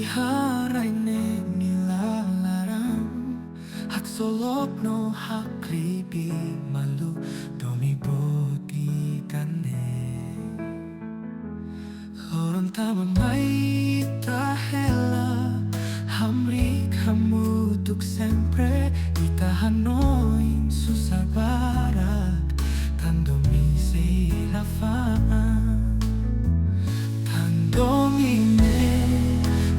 iharay ne nilalarang Haksolop no hakribi malu Domibodi kane Loron tamamay tahela Hamrik hamutuk sempre Itahanoin susabarat Tandomi silafaan Tandomine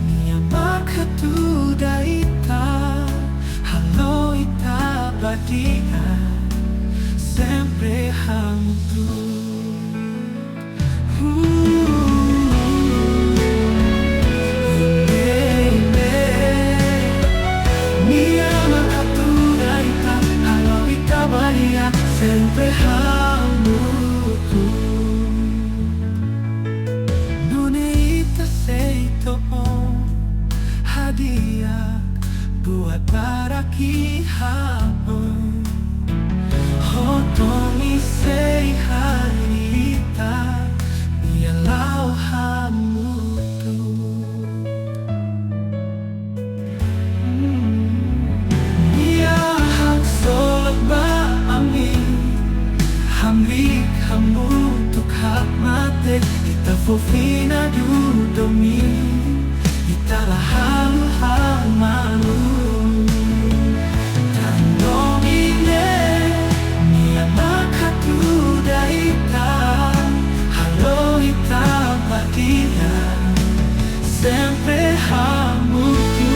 Niya makatuda ita Halo ita badia Sempre hamutuk Sempre hamutu Nunita seito hadiah buat para kihapon Hotomi sei harita Nialau hamutu Nia hak solak ba Hamlik hamutuk hak mate Ita fofina dudomi Ita lahalu hamalu Tandomine Niya makatuda ita Halo ita badia Sempre hamutu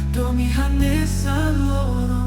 Domihane sa loro